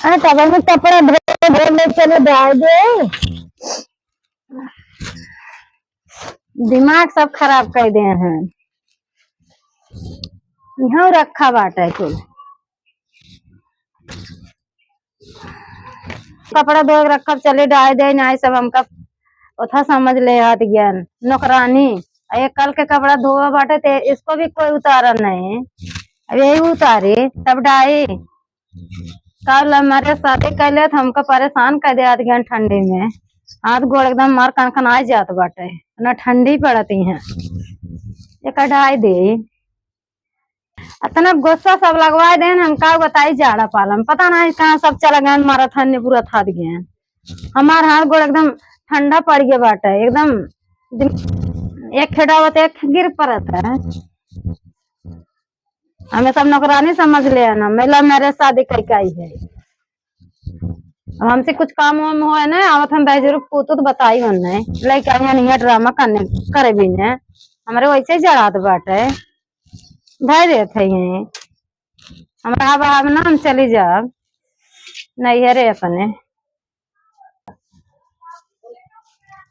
अरे तब में कपड़ा धो धो ले चले डाल दे। दिमाग सब खराब कर दे हैं। यहाँ रखा बाटा है कुल कपड़ा धो रखा चले डाल दे ना सब हमका उथा समझ ले हाथ ज्ञान नौकरानी ये कल के कपड़ा धोआ बाटे ते इसको भी कोई उतारा नहीं। अब यही उतारी तब डाई कल हमारे शादी कैले तो हमको परेशान कर दे आध ज्ञान ठंडी में हाथ गोड़ एकदम मार कनकनाई जात बाटे ना ठंडी पड़ती है ये कढ़ाई दे इतना गुस्सा सब लगवा दे हम का बताई जाड़ा पालम पता नहीं कहाँ सब चला गया मारा था पूरा था गया हमार हाथ गोड़ एकदम ठंडा पड़ गया बाटे एकदम एक खेड़ा होते एक गिर पड़ता है। हमें सब नौकरानी समझ ले ना मेला मेरे शादी कई है हमसे कुछ काम वाम हो ना आवत हम जरूर पूतू तो बताई होने लड़का नहीं ड्रामा करने करे भी ने हमारे वैसे ही जड़ात बाटे भाई देते हैं हमारा बाब ना हम चली जाब नहीं है रे अपने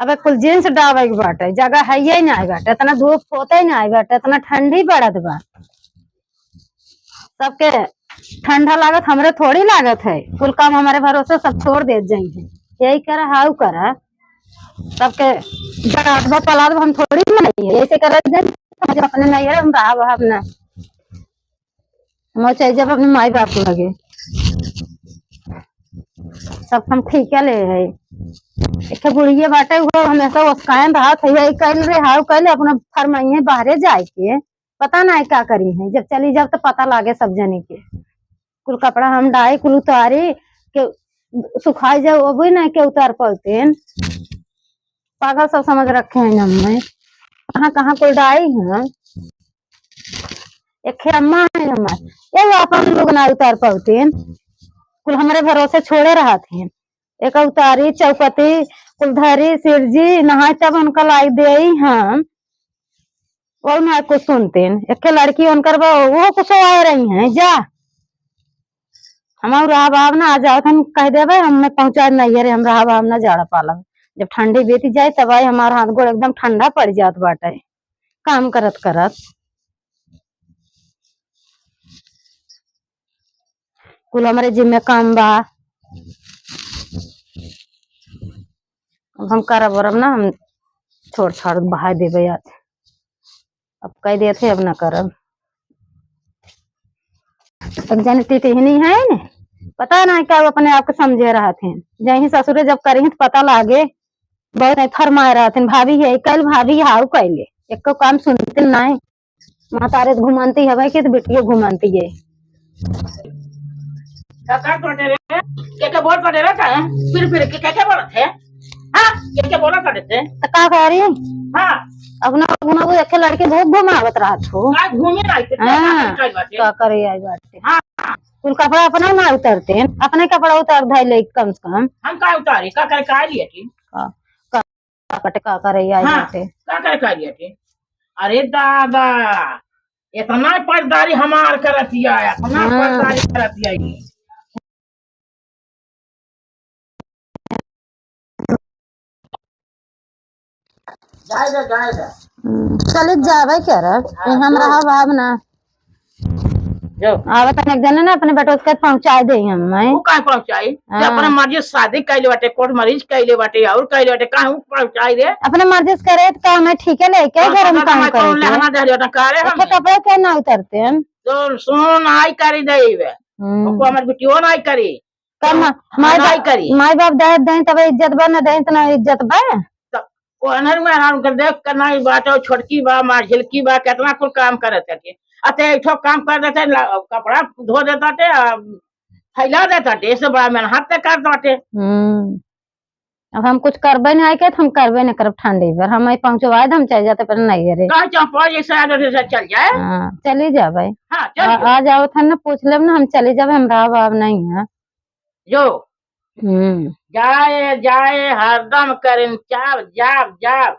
अब कुल जींस डावे के बाटे जगह है ही नहीं बाटे इतना धूप होते ही नहीं बाटे इतना ठंडी पड़त बा सबके ठंडा लागत हमरे थोड़ी लागत है कुल काम हमारे भरोसे सब छोड़ दे जाएंगे यही करा हाउ करा सबके जगह पलाद हम थोड़ी नहीं है ऐसे कर अपने नहीं है हम रहा अपना हम चाहिए जब अपने माई बाप को लगे सब हम ठीक ले है एक बुढ़िया बाटे हुआ हमेशा उसकायन रहा था कल रे हाउ कल अपना फरमाइए बाहरे जाए के पता नहीं क्या करी है जब चली जब तो पता लागे सब जने के कुल कपड़ा हम डाई कुल उतारी के सुखाई जाओ वो भी नहीं के उतार पाते पागल सब समझ रखे हैं हमें कहाँ कहाँ कोई डाई है एक अम्मा है हमारे ये अपन लोग ना उतार पाते कुल हमारे भरोसे छोड़े रहा थे एक उतारी चौकती कुलधारी सिरजी नहा तब उनका लाई दे हम वो ना कुछ सुनते एक लड़की उनकर वो कुछ आ रही हैं जा हम रहा भाव ना आ जाओ हम कह देवे हमें पहुंचा नहीं है हम रहा भाव ना जाड़ा पालम जब ठंडी बीती जाए तब आई हमारा हाथ गोड़ एकदम ठंडा पड़ जात बाटे काम करत करत कुल हमारे जिम्मे काम बा हम करब वरब ना हम छोड़ छाड़ बहा देवे आज अब कह देते अब ना करब एक जन टिटहनी है न पता नहीं क्या अपने आप को समझे रहा थे जही ससुरे जब करी तो पता लागे बहुत फरमाए रहा थे भाभी है कल भाभी हाउ कैले एक को काम सुनते नहीं माँ तारे घुमानती है कि तो बेटियों घुमानती है क्या कह रही अपना अपना वो एक लड़के बहुत घुमावत रहा थो क्या करे आई बात कुल कपड़ा अपना ना उतरते अपने कपड़ा उतार धाई ले कम से कम हम का उतारी का करे का लिए थी का करे आई बाटे का करे का लिए थी अरे दादा इतना पर्दारी हमार करतिया अपना पर्दारी करतिया जाए चले जावे क्या रे हम रहा भावना जो आवत एक जने ना अपने बेटो के पहुंचा दे हम वो का पहुंचाई अपने मर्जी शादी कैले बाटे कोर्ट मरीज कैले बाटे और कैले बाटे काहू पहुंचाई रे अपने मर्जी से करे तो मैं ठीक है ले के घर में काम करे लेना दे ना करे हम कपड़े के ना उतरते हैं तो सुन आई करी देवे को हमर बिटियो नहीं करी कम माई बाप दे दे तब इज्जत बा ना दे तो इज्जत बा को अनहर में हराम कर देख करना ही बात है छोटकी बा मार झिलकी बा कितना कुल काम करत है अते एक काम कर देते कपड़ा धो देता थे फैला देता थे ऐसे बड़ा मेहनत से कर देते अब हम कुछ करबे नहीं के हम करबे नहीं करब ठंडी पर हम पहुंचवा हम चल जाते पर नहीं रे कहां चंपा जैसे चल जाए चली जाबे हां आ जाओ था ना पूछ लेब ना हम चली जाबे हम रहा बाब नहीं है जो जाए जाए हरदम करें चाप जाप जाप